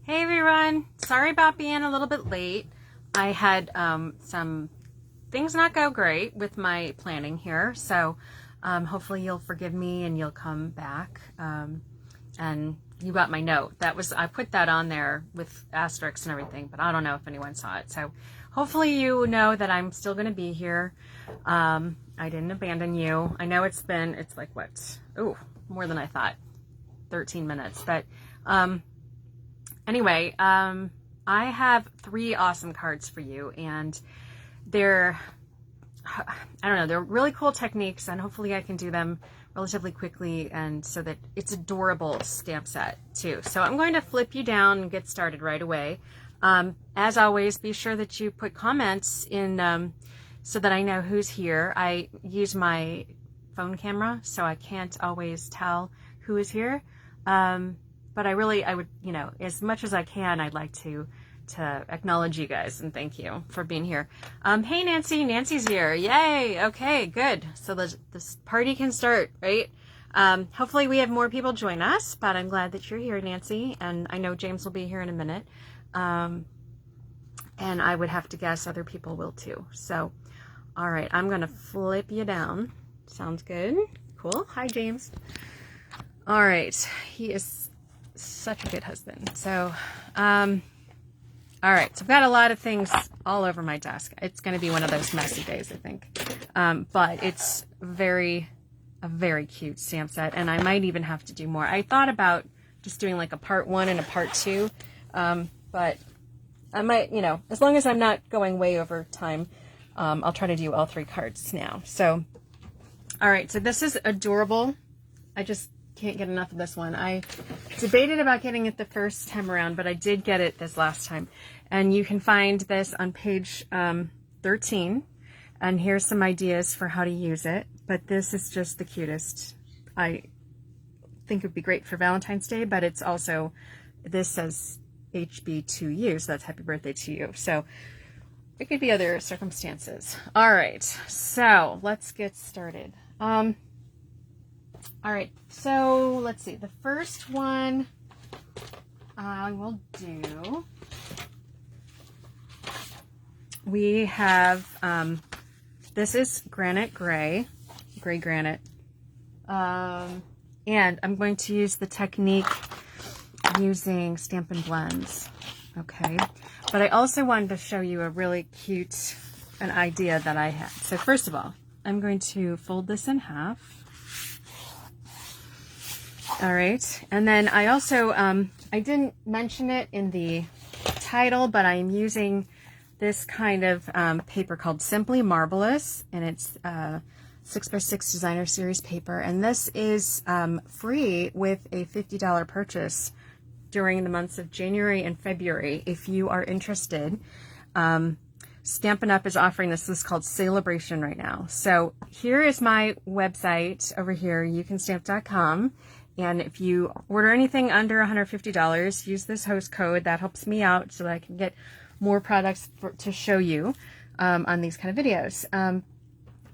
Hey everyone, sorry about being a little bit late. I had some things not go great with my planning here, so hopefully you'll forgive me and you'll come back. And you got my note. I put that on there with asterisks and everything, but I don't know if anyone saw it. So hopefully you know that I'm still going to be here. I didn't abandon you. I know it's like what? Oh, more than I thought. 13 minutes, but anyway, I have 3 awesome cards for you, and they're really cool techniques, and hopefully I can do them relatively quickly and so that it's adorable stamp set too. So I'm going to flip you down and get started right away. As always, be sure that you put comments in so that I know who's here. I use my phone camera, so I can't always tell who is here. But I would, as much as I can, I'd like to acknowledge you guys and thank you for being here. Hey, Nancy's here. Yay. Okay, good. So this party can start, right? Hopefully we have more people join us, but I'm glad that you're here, Nancy. And I know James will be here in a minute. And I would have to guess other people will too. So, all right, I'm going to flip you down. Sounds good. Cool. Hi, James. All right. He is such a good husband. So, all right. So I've got a lot of things all over my desk. It's going to be one of those messy days, I think. But it's a very cute stamp set, and I might even have to do more. I thought about just doing like a part 1 and a part 2, but I might, as long as I'm not going way over time, I'll try to do all 3 cards now. So, all right. So this is adorable. I just can't get enough of this one. I debated about getting it the first time around, but I did get it this last time. And you can find this on page 13. And here's some ideas for how to use it. But this is just the cutest. I think it would be great for Valentine's Day, but it's also, this says HB to you, so that's happy birthday to you. So it could be other circumstances. All right, so let's get started. All right, so let's see. The first one I will do, we have, this is granite gray granite. And I'm going to use the technique using Stampin' Blends, okay? But I also wanted to show you a really cute, an idea that I had. So first of all, I'm going to fold this in half. All right, and then I also, I didn't mention it in the title, but I'm using this kind of paper called Simply Marvelous, and it's 6x6 designer series paper, and this is free with a $50 purchase during the months of January and February if you are interested. Stampin' Up is offering this. This is called Celebration right now. So here is my website over here, youcanstamp.com. And if you order anything under $150, use this host code. That helps me out so that I can get more products to show you on these kind of videos.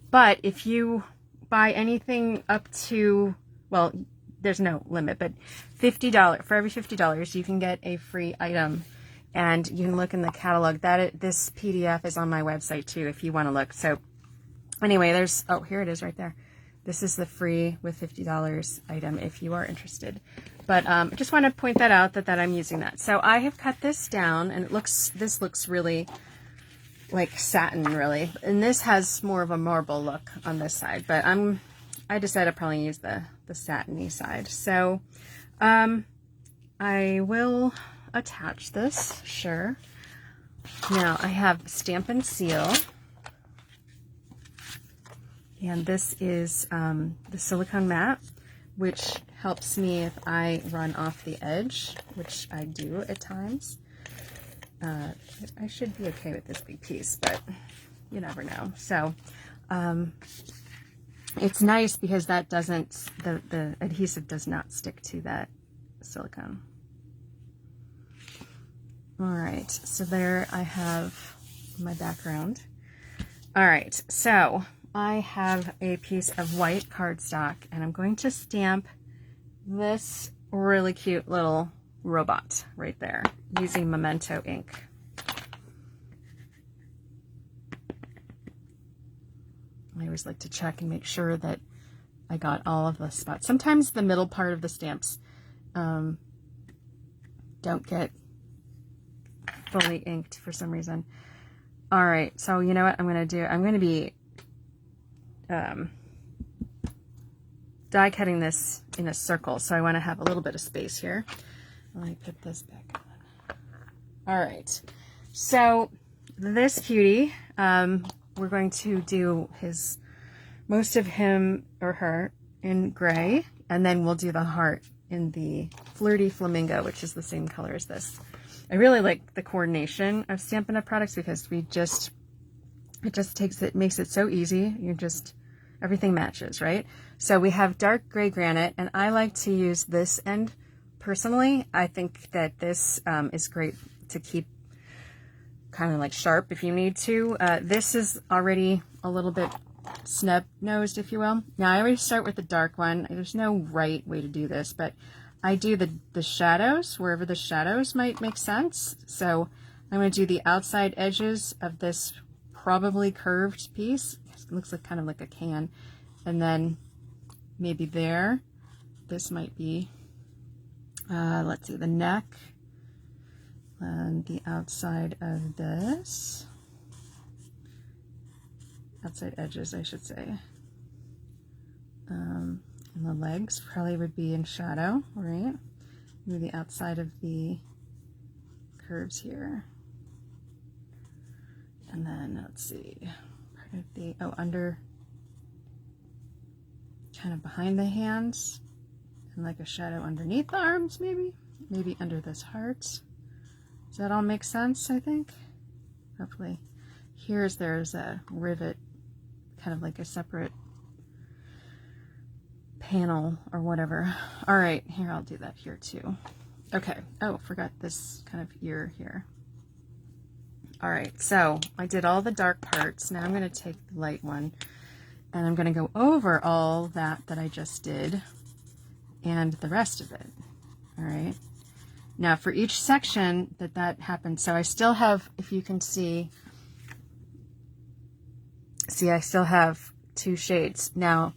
But if you buy anything up to, well, there's no limit, but $50, for every $50, you can get a free item. And you can look in the catalog. This PDF is on my website too if you want to look. So anyway, here it is right there. This is the free with $50 item if you are interested. But I just want to point that out that I'm using that. So I have cut this down, and this looks really like satin, really. And this has more of a marble look on this side. But I decided I'd probably use the satiny side. So I will attach this, sure. Now I have Stampin' Seal. And this is the silicone mat, which helps me if I run off the edge, which I do at times. I should be okay with this big piece, but you never know. So it's nice because that doesn't, the adhesive does not stick to that silicone. All right, so there I have my background. All right, so I have a piece of white cardstock, and I'm going to stamp this really cute little robot right there using Memento ink. I always like to check and make sure that I got all of the spots. Sometimes the middle part of the stamps don't get fully inked for some reason. All right, so you know what I'm going to do? I'm going to be die cutting this in a circle, so I want to have a little bit of space here. Let me put this back on. All right, so this cutie, we're going to do most of him or her in gray, and then we'll do the heart in the Flirty Flamingo, which is the same color as this. I really like the coordination of Stampin' Up! Products because it just makes it so easy. Everything matches, right? So we have dark gray granite, and I like to use this end personally. I think that this is great to keep kind of like sharp if you need to. This is already a little bit snub-nosed, if you will. Now I always start with the dark one. There's no right way to do this, but I do the shadows wherever the shadows might make sense. So I'm going to do the outside edges of this probably curved piece. It looks like kind of like a can. And then maybe there. This might be, let's see, the neck and the outside of this. Outside edges, I should say. And the legs probably would be in shadow, right? Maybe the outside of the curves here. And then, let's see, part of the, under, kind of behind the hands, and like a shadow underneath the arms, maybe? Maybe under this heart. Does that all make sense, I think? Hopefully. There's a rivet, kind of like a separate panel or whatever. All right, here, I'll do that here too. Okay, oh, forgot this kind of ear here. All right, so I did all the dark parts. Now I'm going to take the light one and I'm going to go over all that I just did and the rest of it. All right. Now for each section that happened, so I still have, if you can see, I still have two shades. Now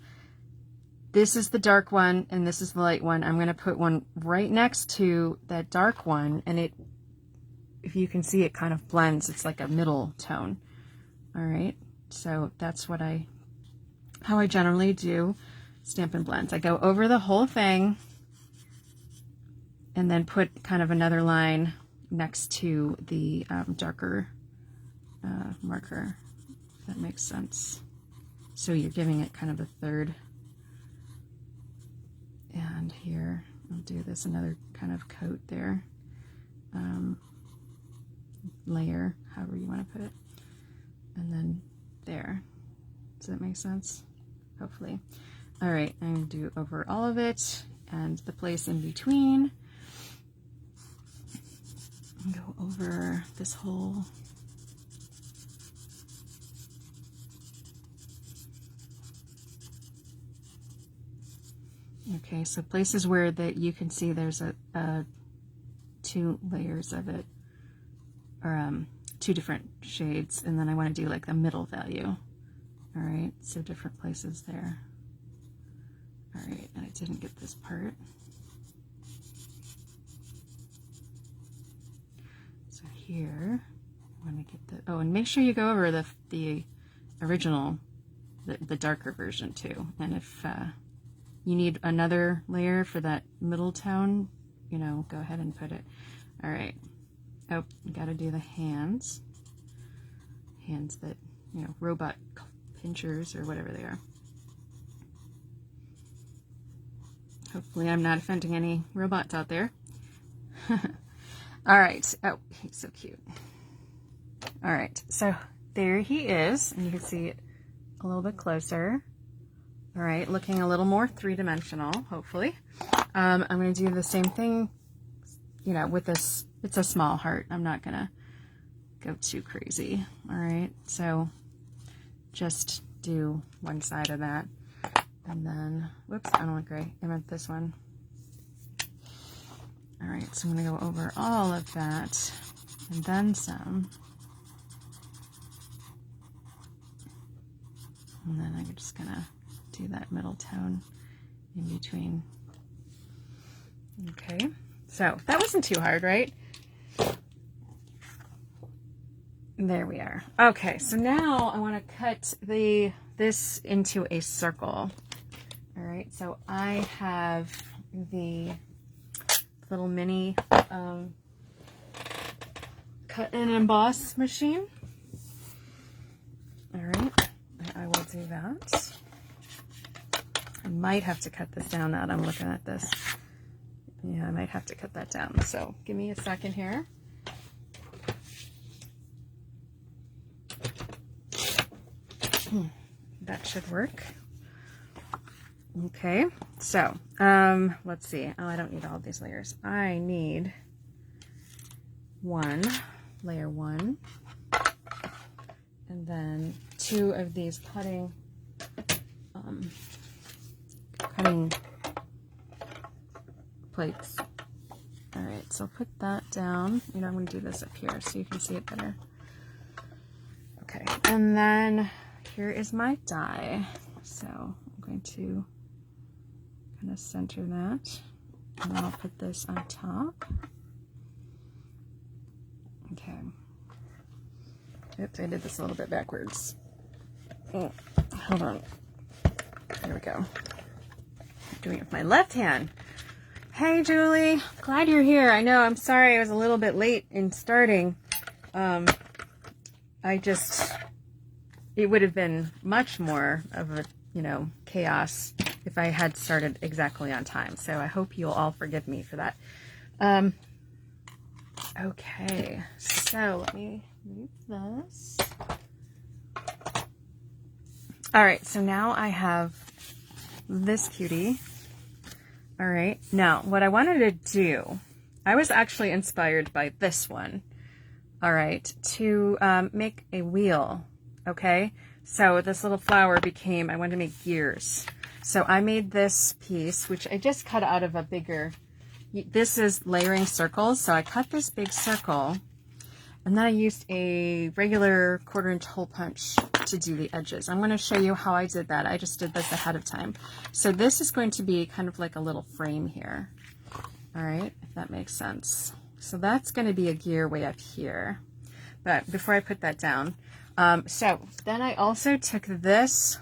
this is the dark one and this is the light one. I'm going to put one right next to that dark one, and if you can see, it kind of blends. It's like a middle tone. All right, so that's how I generally do Stampin' Blends. I go over the whole thing and then put kind of another line next to the darker marker, if that makes sense. So you're giving it kind of a third. And here, I'll do this, another kind of coat there. Layer, however you want to put it, and then there. Does that make sense? Hopefully. All right, I'm going to do over all of it and the place in between. Go over this whole okay, so places where you can see there's a two layers of it, or two different shades, and then I want to do like the middle value. All right, so different places there. All right, and I didn't get this part. So here, I want to get the, oh, and make sure you go over the original, the darker version too. And if you need another layer for that middle tone, go ahead and put it. All right. Oh, you got to do the hands. Hands that, robot pinchers or whatever they are. Hopefully I'm not offending any robots out there. All right. Oh, he's so cute. All right. So there he is. And you can see it a little bit closer. All right. Looking a little more three-dimensional, hopefully. I'm going to do the same thing, with this. It's a small heart. I'm not going to go too crazy. All right. So just do one side of that. And then, whoops, I don't want gray. I meant this one. All right, so I'm going to go over all of that and then some. And then I'm just going to do that middle tone in between. Okay, so that wasn't too hard, right? There we are. Okay, so now I want to cut this into a circle. All right, so I have the little mini cut and emboss machine. All right, I will do that. I might have to cut this down now that I'm looking at this. Yeah, I might have to cut that down. So give me a second here. That should work. Okay, so let's see. Oh, I don't need all of these layers. I need layer one, and then 2 of these cutting plates. All right, so put that down. You know, I'm going to do this up here so you can see it better. Okay, and then here is my die. So I'm going to kind of center that, and then I'll put this on top. Okay. Oops, I did this a little bit backwards. Oh, hold on. There we go. I'm doing it with my left hand. Hey, Julie. Glad you're here. I know, I'm sorry I was a little bit late in starting. It would have been much more of a, chaos if I had started exactly on time. So I hope you'll all forgive me for that. Okay, so let me move this. All right, so now I have this cutie. All right, now what I wanted to do, I was actually inspired by this one. All right, to make a wheel. Okay, so this little flower became, I wanted to make gears. So I made this piece, which I just cut out of a bigger, this is layering circles. So I cut this big circle, and then I used a regular 1/4" hole punch to do the edges. I'm going to show you how I did that. I just did this ahead of time. So this is going to be kind of like a little frame here. All right, if that makes sense. So that's going to be a gear way up here. But before I put that down, so then I also took this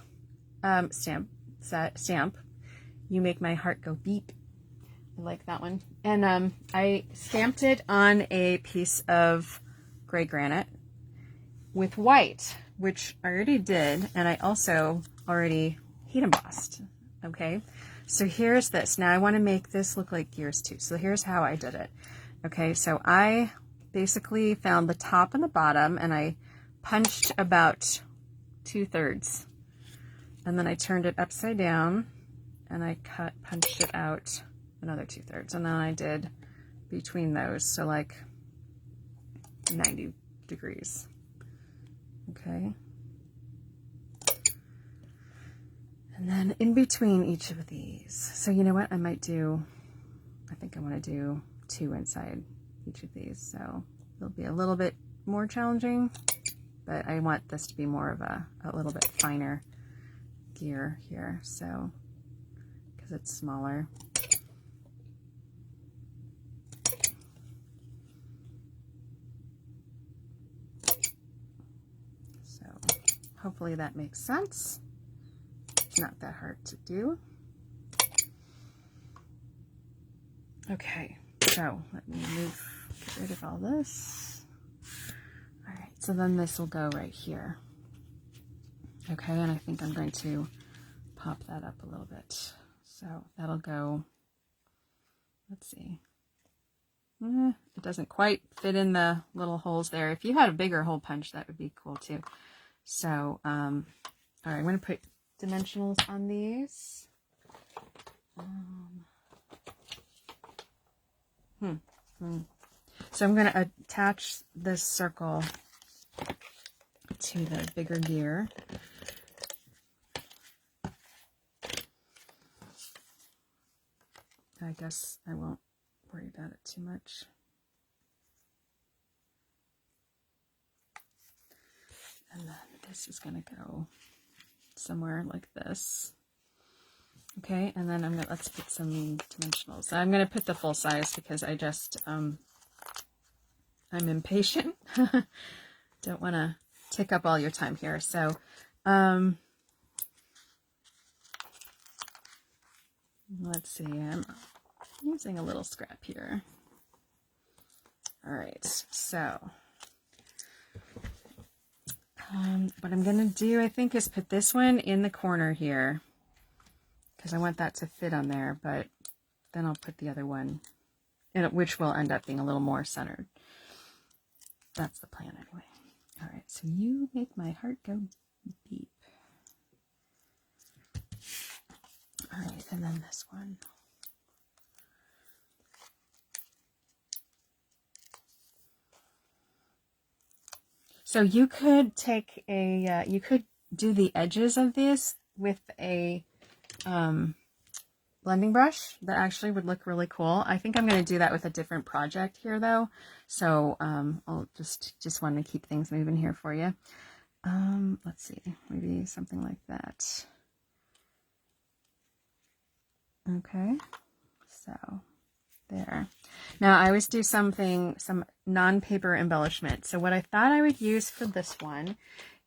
stamp, You Make My Heart Go Beep. I like that one. And I stamped it on a piece of gray granite with white, which I already did, and I also already heat embossed. Okay, so here's this. Now I want to make this look like gears too. So here's how I did it. Okay, so I basically found the top and the bottom, and I punched about 2/3, and then I turned it upside down, and I punched it out another 2/3, and then I did between those, so like 90 degrees. Okay, and then in between each of these, so you know what, I think I want to do 2 inside each of these, so it'll be a little bit more challenging, but I want this to be more of a little bit finer gear here, so because it's smaller. So hopefully that makes sense. It's not that hard to do. Okay, so let me get rid of all this. All right, so then this will go right here. Okay, and I think I'm going to pop that up a little bit. So that'll go, let's see. It doesn't quite fit in the little holes there. If you had a bigger hole punch, that would be cool too. So, all right, I'm going to put dimensionals on these. So I'm going to attach this circle to the bigger gear. I guess I won't worry about it too much. And then this is going to go somewhere like this. Okay, and then let's put some dimensionals. I'm going to put the full size because I just, I'm impatient. Don't want to take up all your time here. So, let's see, I'm using a little scrap here. All right, so, what I'm going to do, I think, is put this one in the corner here, because I want that to fit on there, but then I'll put the other one, which will end up being a little more centered. That's the plan anyway. All right, so you make my heart go beep. All right, and then this one. So you could take a, you could do the edges of this with a blending brush. That actually would look really cool. I think I'm going to do that with a different project here though. So I'll just want to keep things moving here for you. Let's see, maybe something like that. Okay, so there. Now I always do some non-paper embellishment. So what I thought I would use for this one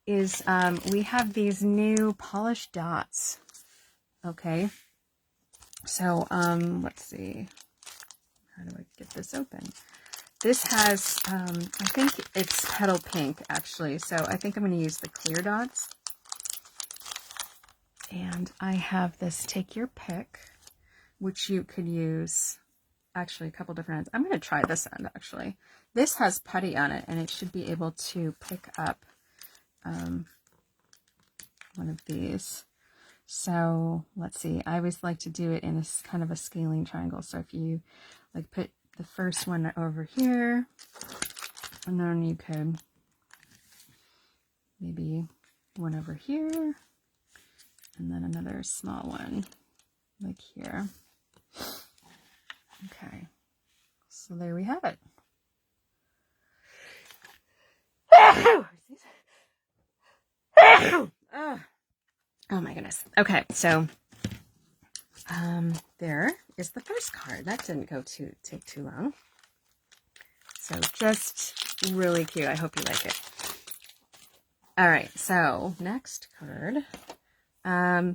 is we have these new polished dots. Okay, so let's see, how do I get this open? This has, I think it's petal pink actually, so I think I'm going to use the clear dots. And I have this Take Your Pick, which you could use actually a couple different ends. I'm going to try this end actually. This has putty on it and it should be able to pick up one of these. So let's see, I always like to do it in a kind of a scaling triangle. So if you like put the first one over here, and then you could maybe one over here, and then another small one like here. Okay, so there we have it. Oh my goodness. Okay, so there is the first card. That didn't take too long. So just really cute. I hope you like it. All right, so next card. Where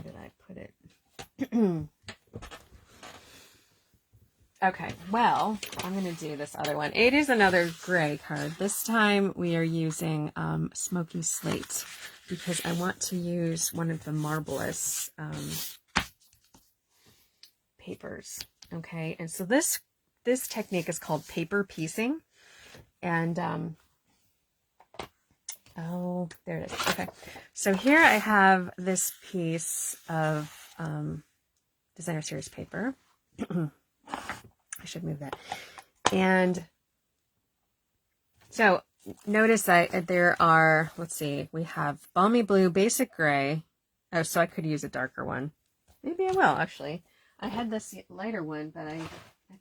did I put it? Okay, well, I'm going to do this other one. It is another gray card. This time we are using Smoky Slate because I want to use one of the marvelous papers. Okay, and so this technique is called paper piecing. And, oh, there it is. Okay, so here I have this piece of Designer Series paper. I should move that. And so notice that there are, let's see, we have Balmy Blue, Basic Gray. Oh, so I could use a darker one. Maybe I will, actually. I had this lighter one, but I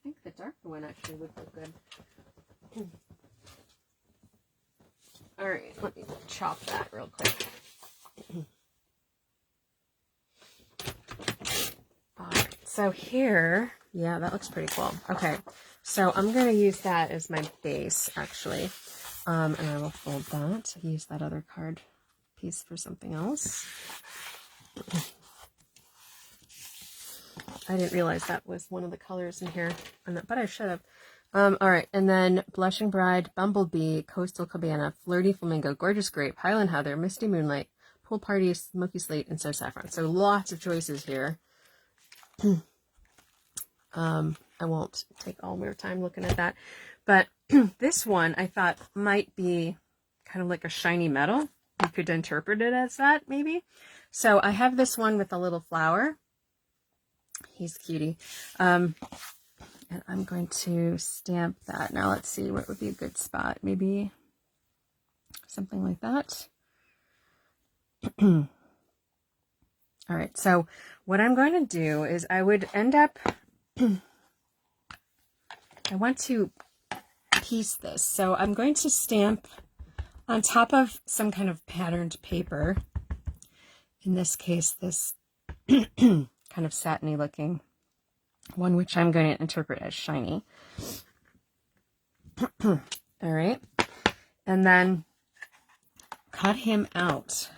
think the darker one actually would look good. All right, let me chop that real quick. All right, so here, yeah, that looks pretty cool. Okay, so I'm going to use that as my base, actually. And I will fold that, use that other card piece for something else. I didn't realize that was one of the colors in here, but I should have. All right, and then Blushing Bride, Bumblebee, Coastal Cabana, Flirty Flamingo, Gorgeous Grape, Highland Heather, Misty Moonlight, Pool Party, Smoky Slate, and So Saffron. So lots of choices here. I won't take all more time looking at that, but this one I thought might be kind of like a shiny metal. You could interpret it as that, maybe. So I have this one with a little flower. He's cutie. And I'm going to stamp that. Now let's see what would be a good spot. Maybe something like that. All right, so what I'm going to do is I would end up I want to piece this. So I'm going to stamp on top of some kind of patterned paper. In this case, this kind of satiny looking one, which I'm going to interpret as shiny. All right. And then cut him out.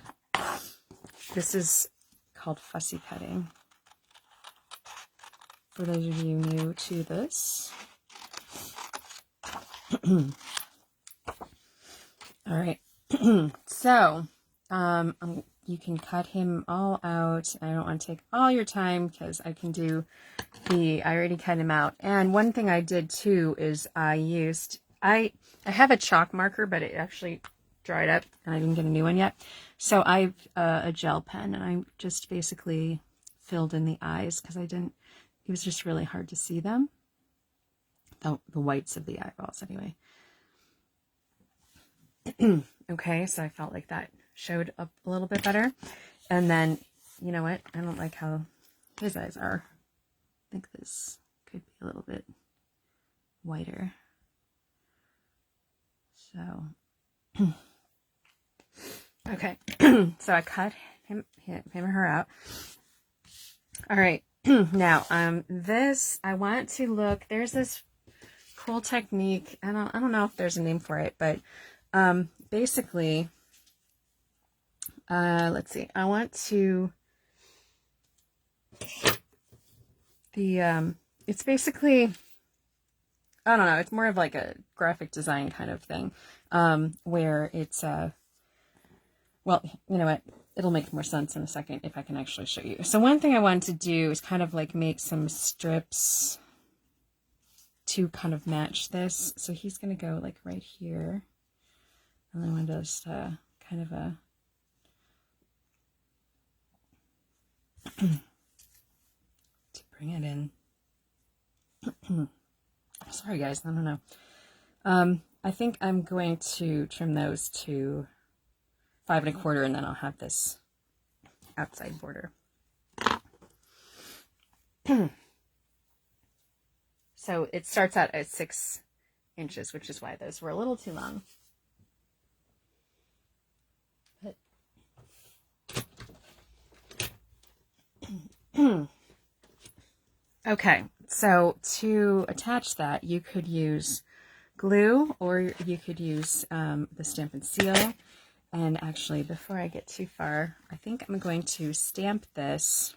This is called fussy cutting. For those of you new to this. All right. So, you can cut him all out. I don't want to take all your time because I already cut him out. And one thing I did too is I have a chalk marker, but it actually dried up and I didn't get a new one yet. So I've a gel pen, and I just basically filled in the eyes because it was just really hard to see them. The whites of the eyeballs anyway. Okay, so I felt like that showed up a little bit better. And then, you know what? I don't like how his eyes are. I think this could be a little bit whiter. So, okay. So I cut him or her out. All right. Now, this, I want to look, there's this cool technique. I don't know if there's a name for it, but basically, let's see. I want to it's basically, I don't know. It's more of like a graphic design kind of thing, where it's well, you know what? It'll make more sense in a second if I can actually show you. So one thing I wanted to do is kind of like make some strips to kind of match this. So he's going to go like right here. And I want to just kind of to bring it in. Sorry guys, I don't know. I think I'm going to trim those to 5 1/4, and then I'll have this outside border. So it starts out at 6 inches, which is why those were a little too long. But okay, so to attach that, you could use glue, or you could use the Stampin' Seal. And actually, before I get too far, I think I'm going to stamp this.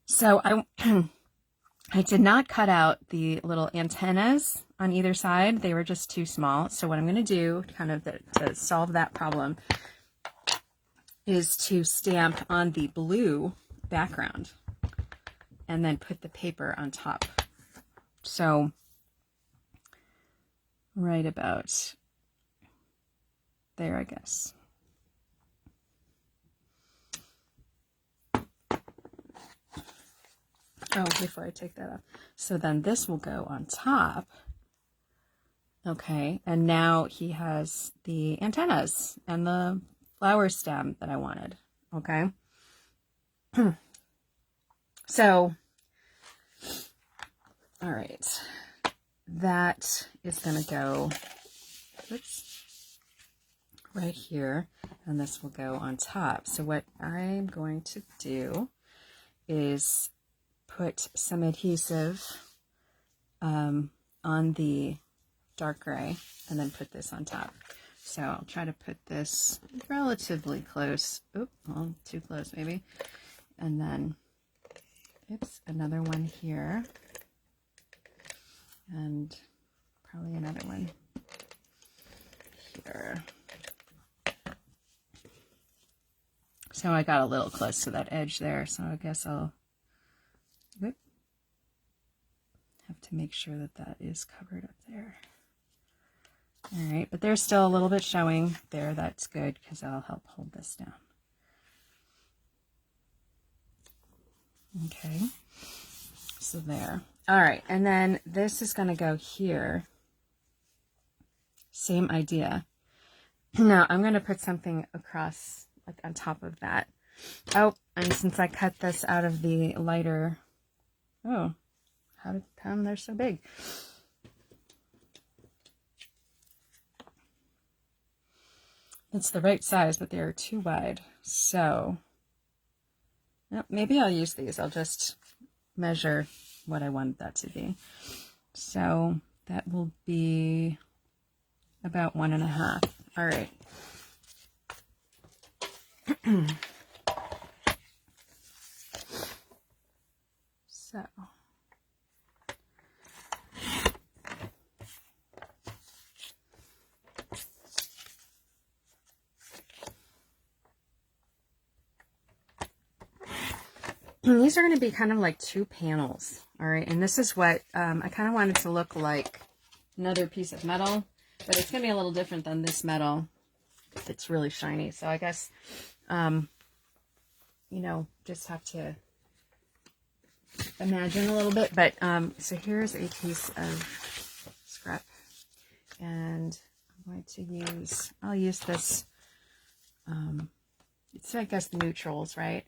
So I did not cut out the little antennas on either side. They were just too small. So what I'm going to do, kind of to solve that problem, is to stamp on the blue background and then put the paper on top. So right about there, I guess. Oh, before I take that off. So then this will go on top. Okay, and now he has the antennas and the flower stem that I wanted. Okay. So, all right. That is going to go, oops, right here, and this will go on top. So what I'm going to do is put some adhesive on the dark gray, and then put this on top. So I'll try to put this relatively close. Oop, well, too close maybe. And then, oops, another one here. And probably another one here. So I got a little close to that edge there, so I guess I'll have to make sure that that is covered up there. All right, but there's still a little bit showing there. That's good because that'll help hold this down. Okay, so there. All right, and then this is going to go here. Same idea. Now I'm going to put something across, like on top of that. Oh, and since I cut this out of the lighter, oh, how come they're so big? It's the right size, but they are too wide. So, maybe I'll use these. I'll just measure what I want that to be. So that will be about 1.5. All right. So. These are going to be kind of like 2 panels, all right? And this is what I kind of wanted to look like another piece of metal, but it's going to be a little different than this metal. It's really shiny, so I guess, you know, just have to imagine a little bit. But so here's a piece of scrap, and I'm going to use, I'll use this, it's I guess neutrals, right?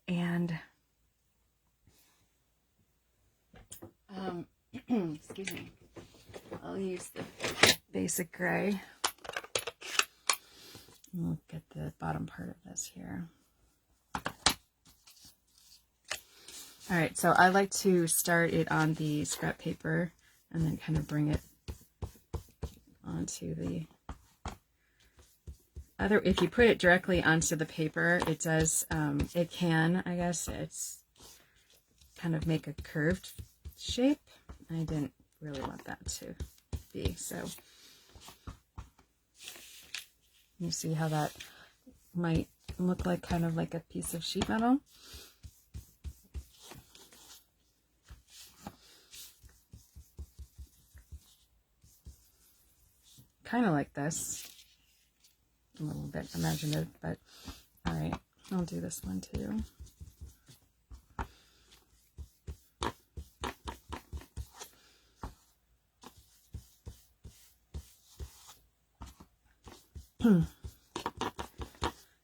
And excuse me, I'll use the basic gray. We'll get the bottom part of this here. All right, so I like to start it on the scrap paper and then kind of bring it onto the other. If you put it directly onto the paper, it does, it can, I guess, it's kind of make a curved shape. I didn't really want that to be, so you see how that might look like kind of like a piece of sheet metal. Kind of like this. A little bit imaginative, but all right, I'll do this one too.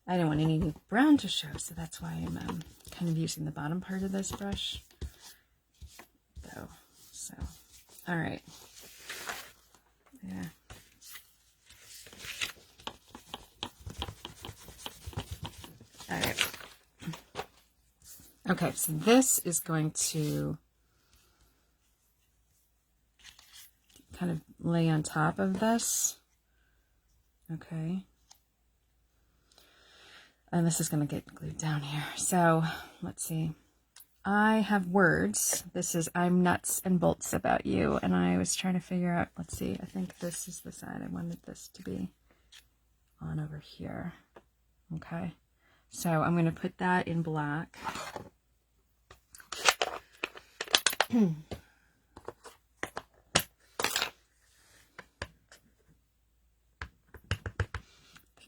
I don't want any brown to show, so that's why I'm kind of using the bottom part of this brush. So, all right. Yeah. All right. Okay, so this is going to kind of lay on top of this. Okay. And this is going to get glued down here. So let's see. I have words. This is I'm nuts and bolts about you. And I was trying to figure out, let's see, I think this is the side I wanted this to be on over here. Okay. So I'm going to put that in black.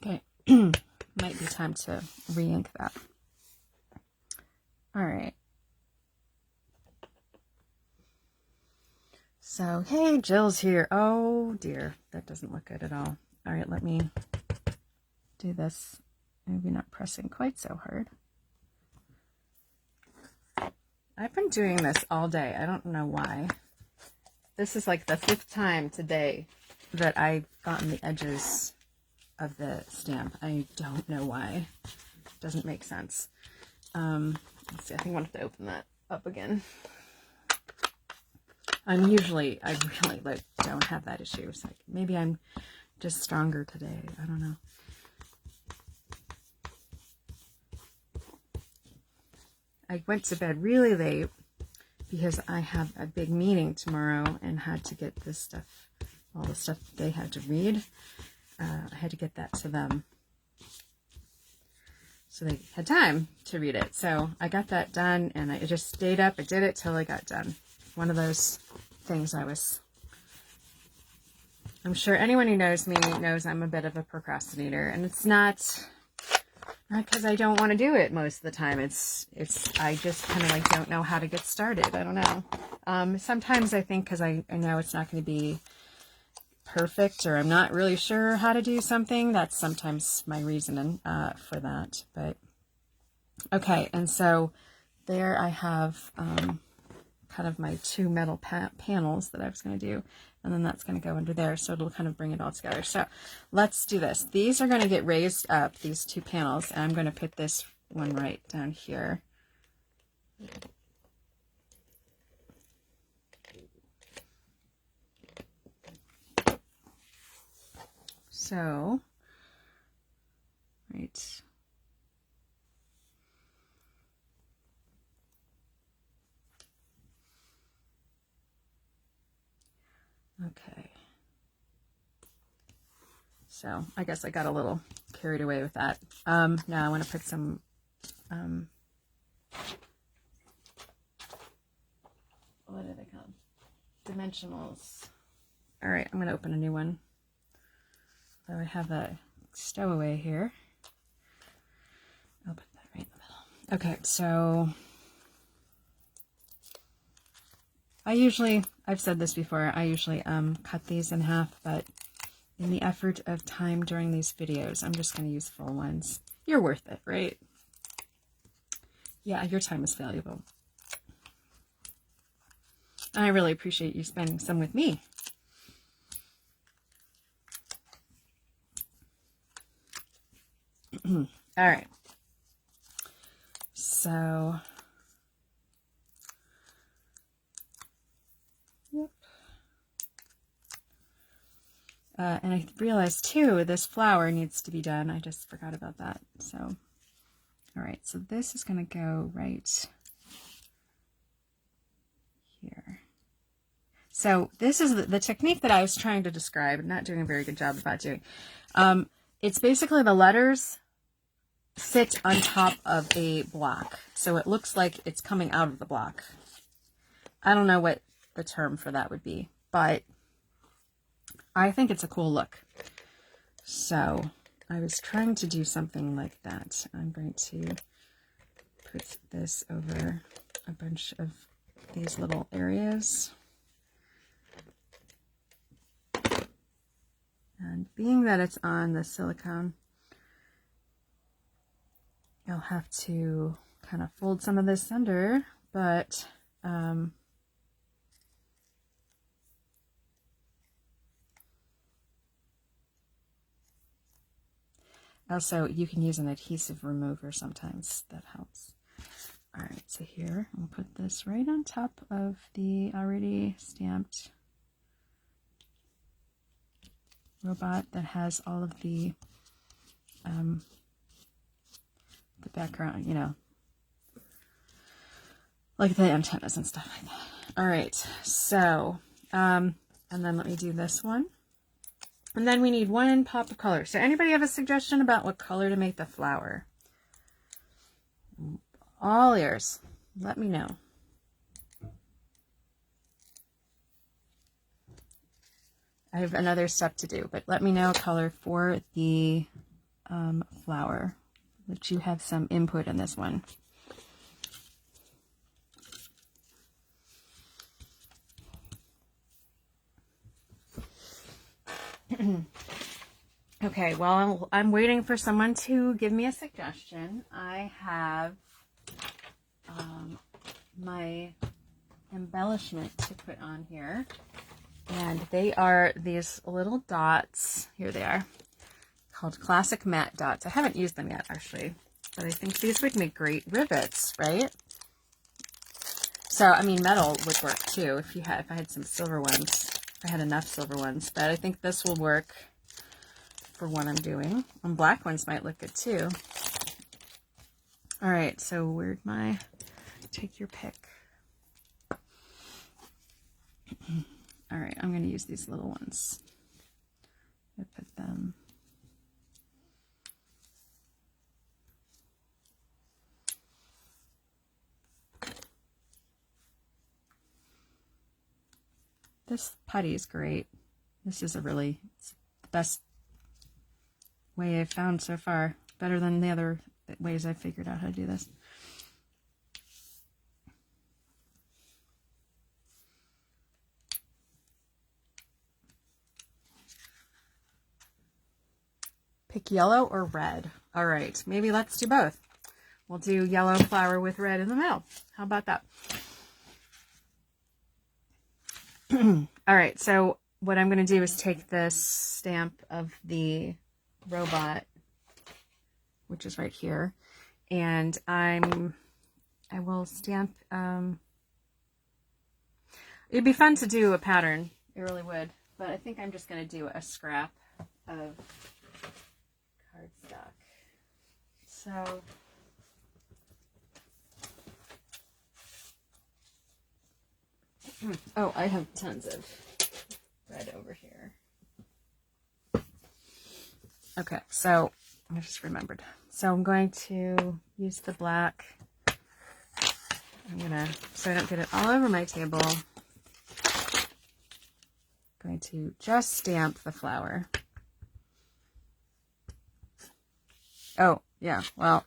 Okay. Might be time to re-ink that. All right. So, hey, Jill's here. Oh, dear. That doesn't look good at all. All right, let me do this. Maybe not pressing quite so hard. I've been doing this all day. I don't know why. This is like the 5th time today that I've gotten the edges of the stamp. I don't know why. It doesn't make sense. Let's see, I think I want to open that up again. I really don't have that issue. It's like maybe I'm just stronger today. I don't know. I went to bed really late because I have a big meeting tomorrow and had to get this stuff, all the stuff they had to read. I had to get that to them so they had time to read it. So I got that done and I just stayed up. I did it till I got done. One of those things I'm sure anyone who knows me knows I'm a bit of a procrastinator, and it's not because I don't want to do it most of the time. I just kind of like don't know how to get started. I don't know. Sometimes I think because I know it's not going to be perfect, or I'm not really sure how to do something. That's sometimes my reasoning for that. But Okay, and so there I have kind of my two metal panels that I was going to do, and then that's going to go under there, so it'll kind of bring it all together. So let's do this. These are going to get raised up, these two panels, and I'm going to put this one right down here. So, right. Okay. So I guess I got a little carried away with that. Now I want to put some what are they called? Dimensionals. All right, I'm going to open a new one. So I have a stowaway here. I'll put that right in the middle. Okay, so I've said this before, I usually cut these in half, but in the effort of time during these videos, I'm just going to use full ones. You're worth it, right? Yeah, your time is valuable. I really appreciate you spending some with me. All right. So, yep. And I realized too, this flower needs to be done. I just forgot about that. So, all right. So this is going to go right here. So this is the technique that I was trying to describe, not doing a very good job about doing. It's basically the letters sit on top of a block. So it looks like it's coming out of the block. I don't know what the term for that would be, but I think it's a cool look. So I was trying to do something like that. I'm going to put this over a bunch of these little areas. And being that it's on the silicone, I'll have to kind of fold some of this under, but also you can use an adhesive remover sometimes, that helps. All right, so here I'll put this right on top of the already stamped robot that has all of the background, you know, like the antennas and stuff like that. All right, so and then let me do this one, and then we need one pop of color. So anybody have a suggestion about what color to make the flower? All ears. Let me know. I have another step to do, but let me know a color for the flower, that you have some input in this one. Okay, well, I'm waiting for someone to give me a suggestion. I have my embellishment to put on here, and they are these little dots. Here they are, called classic matte dots. I haven't used them yet, actually, but I think these would make great rivets, right? So, I mean, metal would work too if I had some silver ones. If I had enough silver ones, but I think this will work for what I'm doing. And black ones might look good too. All right, so where'd my, take your pick. All right, I'm going to use these little ones. I put them. This putty is great. This is it's the best way I've found so far. Better than the other ways I figured out how to do this. Pick yellow or red. All right, maybe let's do both. we'll do yellow flower with red in the middle. How about that? All right, so what I'm going to do is take this stamp of the robot, which is right here, and I will stamp, it'd be fun to do a pattern, it really would, but I think I'm just going to do a scrap of cardstock. So oh, I have tons of red over here. Okay, so I just remembered. So I'm going to use the black. I'm gonna, so I don't get it all over my table, I'm going to just stamp the flower. Oh, yeah, well,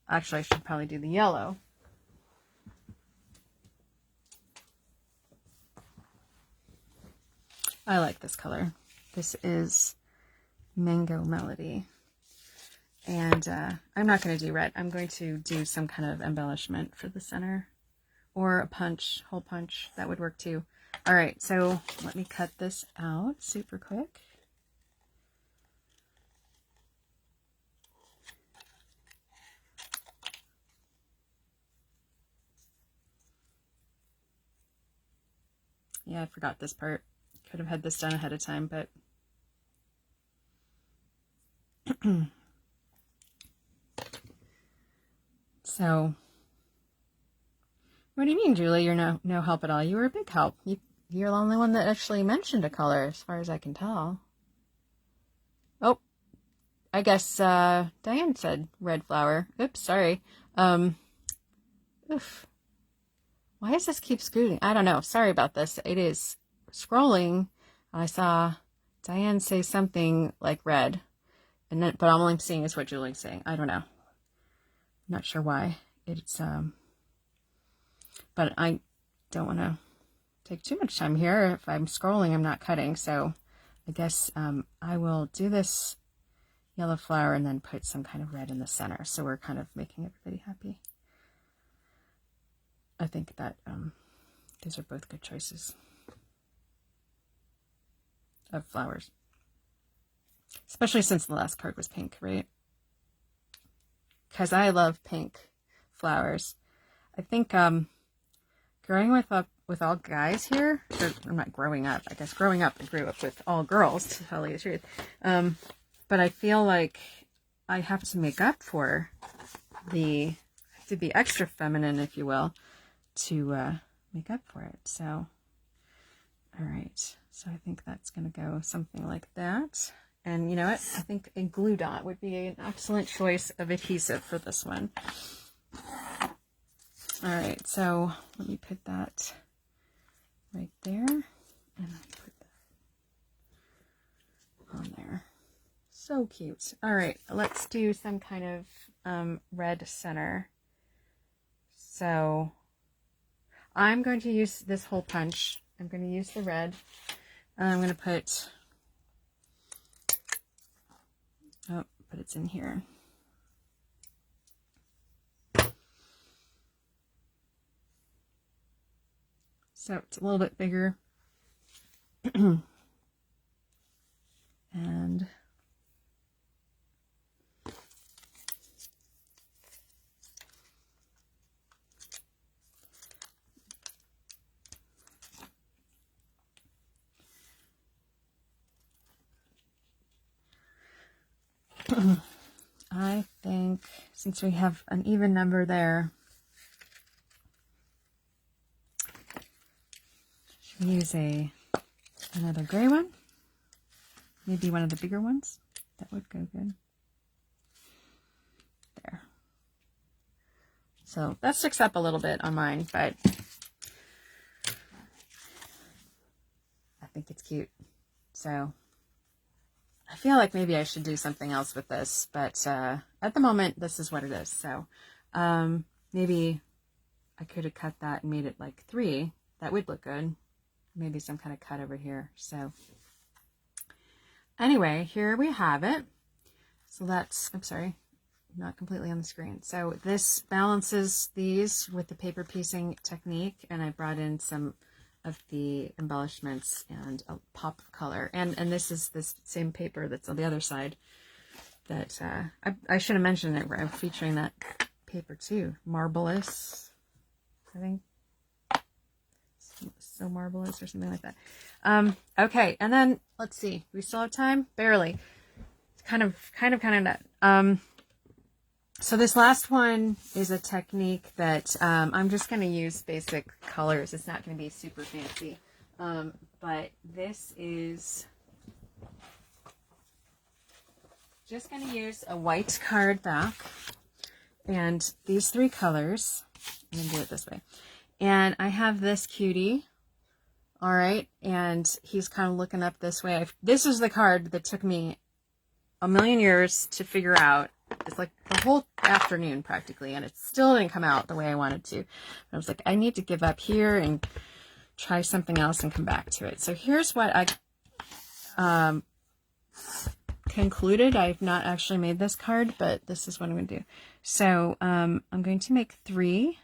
actually I should probably do the yellow. I like this color. This is Mango Melody. And I'm not going to do red. I'm going to do some kind of embellishment for the center. Or a punch, hole punch. That would work too. All right, so let me cut this out super quick. Yeah, I forgot this part. Could have had this done ahead of time, but so what do you mean, Julie? You're no help at all. You were a big help. You're the only one that actually mentioned a color, as far as I can tell. Oh, I guess Diane said red flower. Oops, sorry. Oof. Why does this keep scooting? I don't know. Sorry about this. It is scrolling. I saw Diane say something like red, and then, but all I'm seeing is what Julie's saying. I don't know. I'm not sure why. It's but I don't want to take too much time here. If I'm scrolling, I'm not cutting. So I guess I will do this yellow flower and then put some kind of red in the center. So we're kind of making everybody happy. I think that these are both good choices of flowers. Especially since the last card was pink, right? Because I love pink flowers. I think growing up with all guys here, or I'm not growing up, I guess growing up I grew up with all girls, to tell you the truth. But I feel like I have to make up for I have to be extra feminine, if you will, to make up for it. So, all right. So I think that's going to go something like that. And you know what? I think a glue dot would be an excellent choice of adhesive for this one. All right, so let me put that right there, and let me put that on there. So cute. All right, let's do some kind of red center. So I'm going to use this hole punch. I'm going to use the red, and I'm going to put, oh, but it's in here. So it's a little bit bigger. And I think since we have an even number there, should we use another gray one? Maybe one of the bigger ones? That would go good. There. So that sticks up a little bit on mine, but I think it's cute. So I feel like maybe I should do something else with this, but at the moment, this is what it is. So maybe I could have cut that and made it like 3. That would look good. Maybe some kind of cut over here. So anyway, here we have it. So that's, I'm sorry, not completely on the screen. So this balances these with the paper piecing technique, and I brought in some of the embellishments and a pop of color. And this is this same paper that's on the other side that I should have mentioned it. I'm featuring that paper too. Marvelous, I think. So marvelous or something like that. Okay, and then let's see. We still have time? Barely. It's kind of not. So this last one is a technique that I'm just going to use basic colors. It's not going to be super fancy. But this is just going to use a white card back and these 3 colors. I'm going to do it this way. And I have this cutie. All right. And he's kind of looking up this way. This is the card that took me a million years to figure out. It's like the whole afternoon practically, and it still didn't come out the way I wanted to. I was like, I need to give up here and try something else and come back to it. So here's what I concluded. I've not actually made this card, but this is what I'm going to do. So I'm going to make 3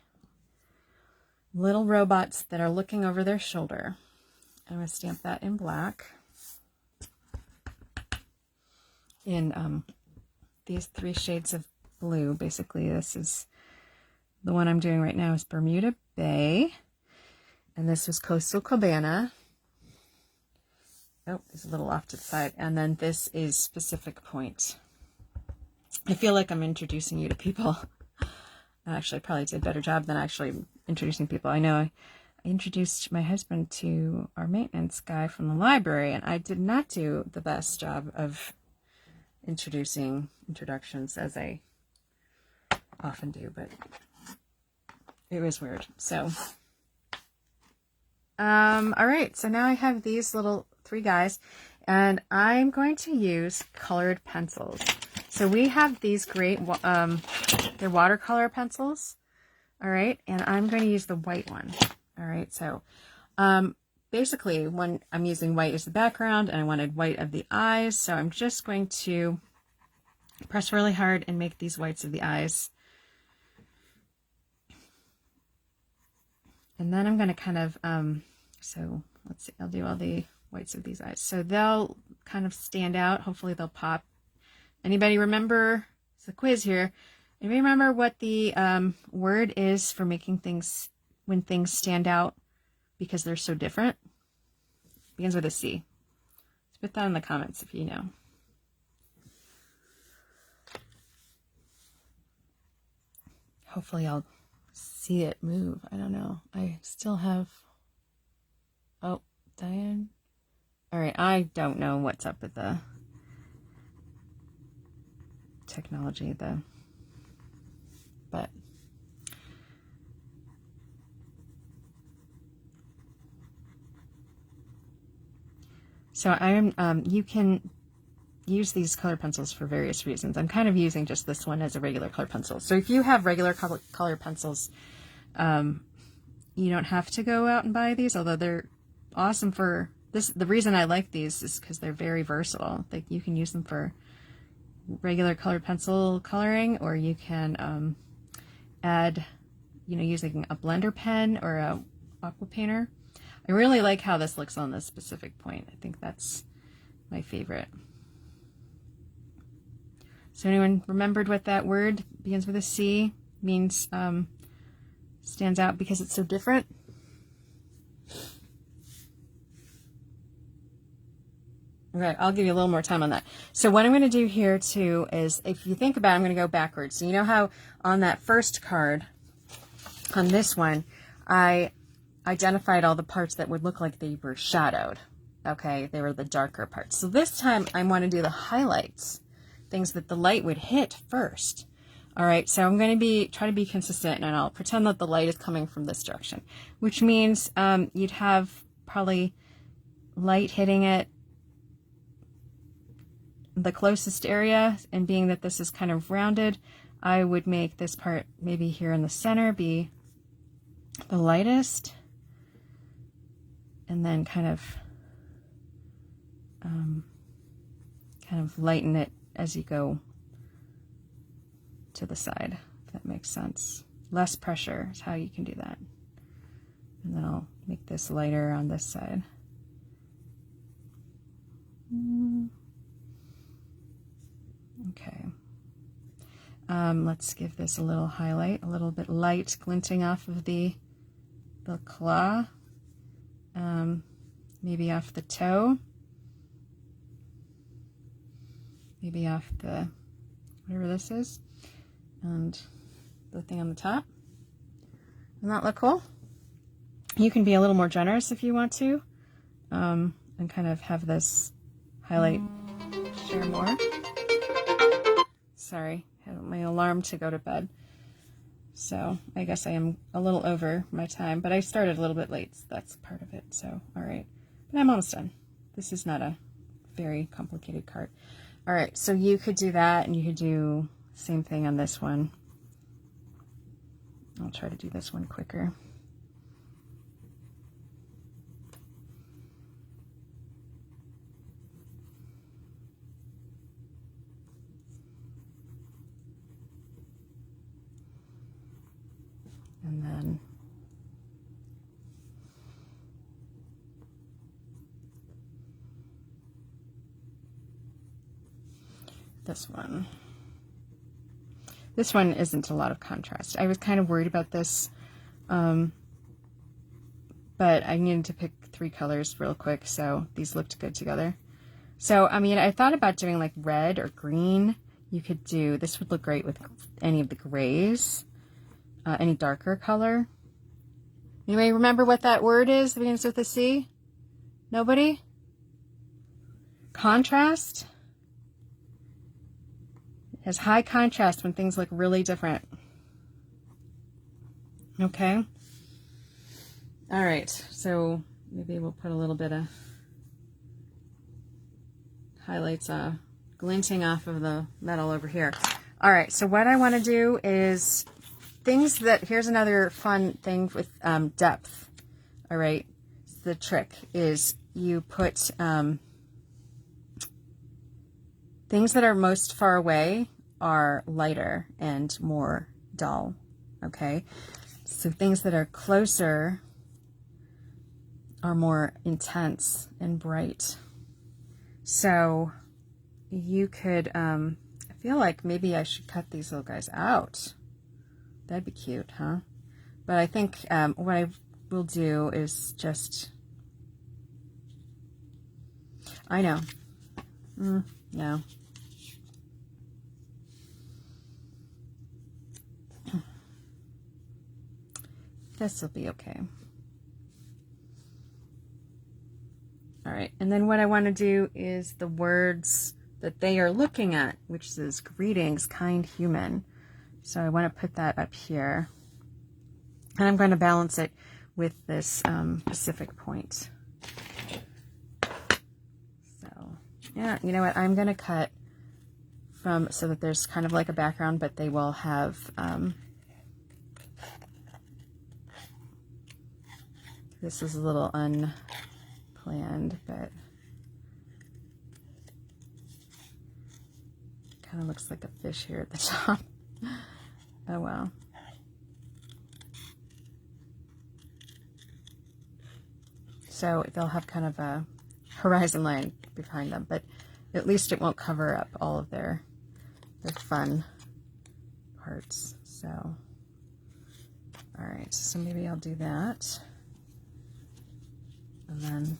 little robots that are looking over their shoulder. I'm going to stamp that in black. In these 3 shades of blue. Basically, this is the one I'm doing right now is Bermuda Bay, and this was Coastal Cabana. Oh, it's a little off to the side. And then this is Pacific Point. I feel like I'm introducing you to people. Actually, I probably did a better job than actually introducing people. I know I introduced my husband to our maintenance guy from the library, and I did not do the best job of introductions as I often do, but it was weird. So all right, so now I have these little 3 guys, and I'm going to use colored pencils. So we have these great they're watercolor pencils. All right, and I'm going to use the white one. All right, so basically, when I'm using white as the background, and I wanted white of the eyes, so I'm just going to press really hard and make these whites of the eyes. And then I'm going to kind of, so let's see, I'll do all the whites of these eyes. So they'll kind of stand out. Hopefully they'll pop. Anybody remember, it's a quiz here. Anybody remember what the word is for making things, when things stand out because they're so different? It begins with a C. Put that in the comments if you know. Hopefully I'll see it move. I don't know. I still have... Oh, Diane? All right, I don't know what's up with the technology, but so I'm you can use these color pencils for various reasons. I'm kind of using just this one as a regular color pencil. So if you have regular color pencils, you don't have to go out and buy these, although they're awesome for this. The reason I like these is because they're very versatile. Like, you can use them for regular colored pencil coloring, or you can add, using a blender pen or a aqua painter. I really like how this looks on this specific point. I think that's my favorite. So anyone remembered what that word begins with a C means, stands out because it's so different? Okay, I'll give you a little more time on that. So what I'm going to do here too is, if you think about it, I'm going to go backwards. So you know how on that first card, on this one, I identified all the parts that would look like they were shadowed. Okay, they were the darker parts. So this time I want to do the highlights, things that the light would hit first. All right, so I'm going to try to be consistent, and I'll pretend that the light is coming from this direction, which means you'd have probably light hitting it the closest area, and being that this is kind of rounded, I would make this part maybe here in the center be the lightest, and then kind of lighten it as you go to the side, if that makes sense. Less pressure is how you can do that. And then I'll make this lighter on this side. Okay. Let's give this a little highlight, a little bit light glinting off of the claw, maybe off the toe, maybe off the, whatever this is, and the thing on the top. Doesn't that look cool? You can be a little more generous if you want to, and kind of have this highlight share more. Sorry, I had my alarm to go to bed. So I guess I am a little over my time, but I started a little bit late, so that's part of it. So, all right, but I'm almost done. This is not a very complicated card. All right, so you could do that, and you could do the same thing on this one. I'll try to do this one quicker. And then this one. This one isn't a lot of contrast. I was kind of worried about this, but I needed to pick 3 colors real quick, so these looked good together. So, I mean, I thought about doing like red or green. You could do, this would look great with any of the grays. Any darker color. Anybody remember what that word is that begins with a C? Nobody? Contrast? It has high contrast when things look really different. Okay. All right, so maybe we'll put a little bit of highlights glinting off of the metal over here. All right, so what I want to do is things that, here's another fun thing with depth. All right, the trick is you put things that are most far away are lighter and more dull. Okay, so things that are closer are more intense and bright. So you could, I feel like maybe I should cut these little guys out. That'd be cute, huh? But I think what I will do is just, I know, no. This will be okay. All right, and then what I want to do is the words that they are looking at, which is greetings, kind human. So I want to put that up here. And I'm going to balance it with this Pacific point. So, yeah, you know what? I'm going to cut from, so that there's kind of like a background, but they will have, this is a little unplanned, but kind of looks like a fish here at the top. Oh well. So they'll have kind of a horizon line behind them, but at least it won't cover up all of their fun parts. So, all right, so maybe I'll do that. And then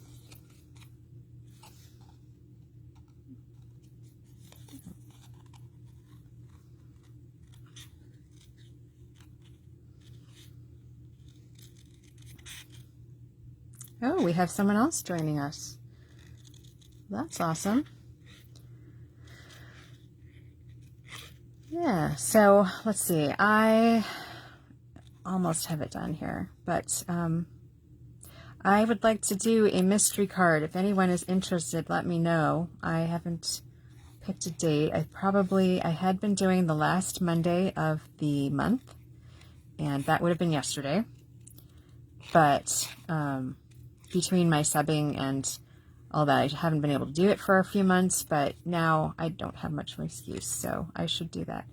oh, we have someone else joining us. That's awesome. Yeah, so let's see. I almost have it done here, but I would like to do a mystery card. If anyone is interested, let me know. I haven't picked a date. I had been doing the last Monday of the month, and that would have been yesterday. But between my subbing and all that, I haven't been able to do it for a few months, but now I don't have much of an excuse, so I should do that.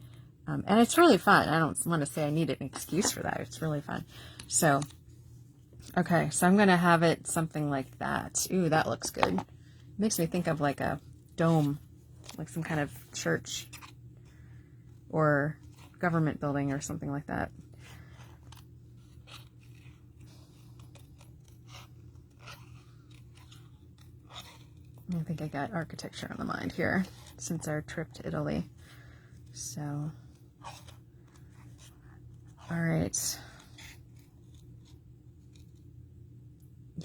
And it's really fun. I don't want to say I need an excuse for that. It's really fun. So, okay, so I'm going to have it something like that. Ooh, that looks good. It makes me think of like a dome, like some kind of church or government building or something like that. I think I got architecture on the mind here since our trip to Italy. So, all right.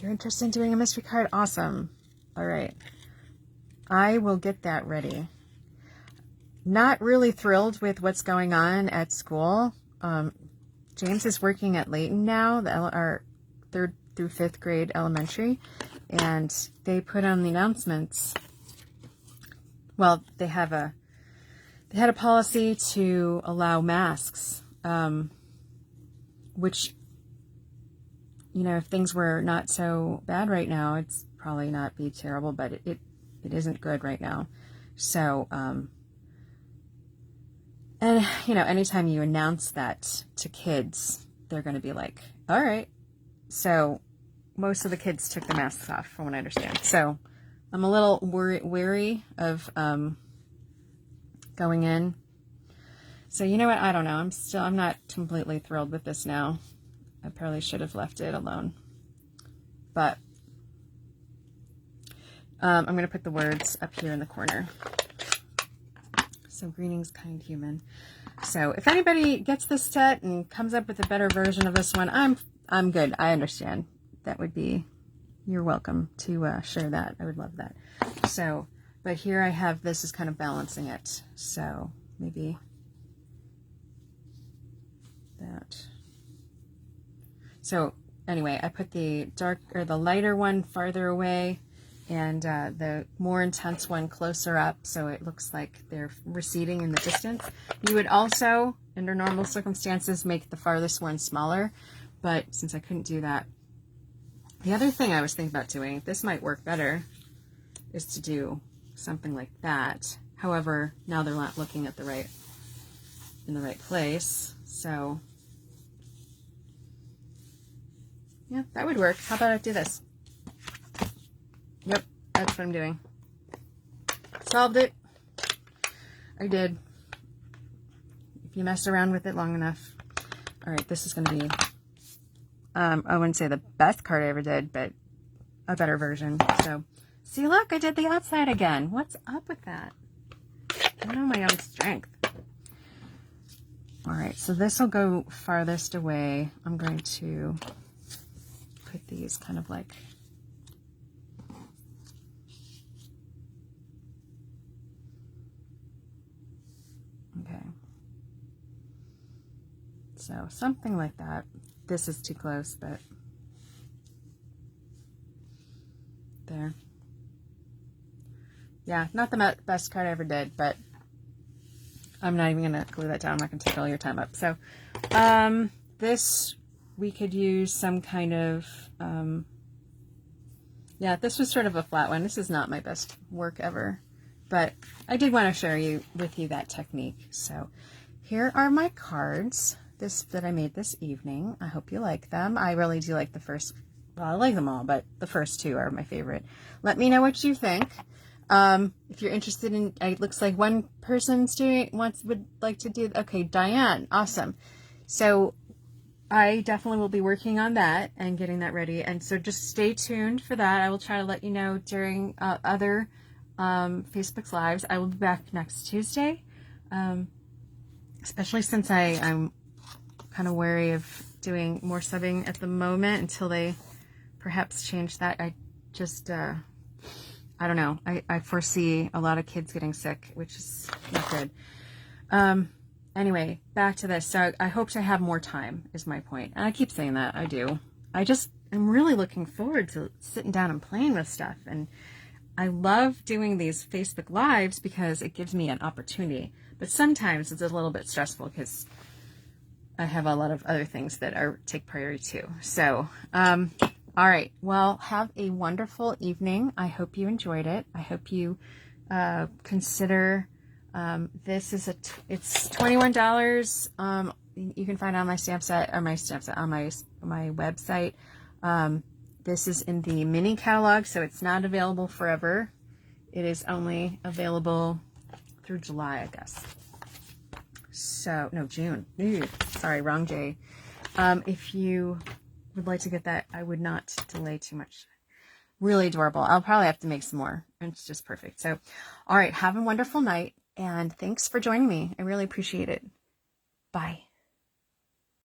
You're interested in doing a mystery card? Awesome. All right. I will get that ready. Not really thrilled with what's going on at school. James is working at Layton now, our 3rd through 5th grade elementary, and they put on the announcements. Well, they had a policy to allow masks, which, you know, if things were not so bad right now, it's probably not be terrible, but it isn't good right now. So, and, you know, anytime you announce that to kids, they're going to be like, all right. So most of the kids took the masks off, from what I understand. So I'm a little wary of going in. So you know what? I don't know. I'm not completely thrilled with this now. I probably should have left it alone. But I'm going to put the words up here in the corner. So greetings, kind human. So if anybody gets this set and comes up with a better version of this one, I'm good. I understand. That would be, you're welcome to share that. I would love that. So, but here I have, this is kind of balancing it. So maybe that. So anyway, I put the dark or the lighter one farther away, and the more intense one closer up, so it looks like they're receding in the distance. You would also, under normal circumstances, make the farthest one smaller, but since I couldn't do that, the other thing I was thinking about doing, this might work better, is to do something like that. However, now they're not looking at in the right place, so yeah, that would work. How about I do this? Yep, that's what I'm doing. Solved it. I did. If you mess around with it long enough. All right, this is going to be, I wouldn't say the best card I ever did, but a better version. So, see, look, I did the outside again. What's up with that? I know my own strength. All right, so this will go farthest away. I'm going to put these kind of like, okay. So something like that. This is too close, but there. Yeah, not the best card I ever did, but I'm not even going to glue that down. I'm not going to take all your time up. So this, we could use some kind of, yeah, this was sort of a flat one. This is not my best work ever, but I did want to share with you that technique. So here are my cards that I made this evening. I hope you like them. I really do like the first, well, I like them all, but the first two are my favorite. Let me know what you think. If you're interested in, it looks like one person's would like to do, okay, Diane, awesome. So I definitely will be working on that and getting that ready. And so just stay tuned for that. I will try to let you know during other Facebook's lives. I will be back next Tuesday, especially since I'm kind of wary of doing more subbing at the moment until they perhaps change that. I just, I don't know. I foresee a lot of kids getting sick, which is not good. Anyway, back to this. So I hope to have more time is my point. And I keep saying that. I do. I'm really looking forward to sitting down and playing with stuff. And I love doing these Facebook Lives because it gives me an opportunity. But sometimes it's a little bit stressful because I have a lot of other things that take priority too. So, all right. Well, have a wonderful evening. I hope you enjoyed it. I hope you consider This is it's $21. You can find it on my stamp set, or my stamp set on my website. This is in the mini catalog, so it's not available forever. It is only available through July, I guess. So, no, June. Ooh, sorry, wrong J. If you would like to get that, I would not delay too much. Really adorable. I'll probably have to make some more. It's just perfect. So, all right, have a wonderful night, and thanks for joining me. I really appreciate it. Bye.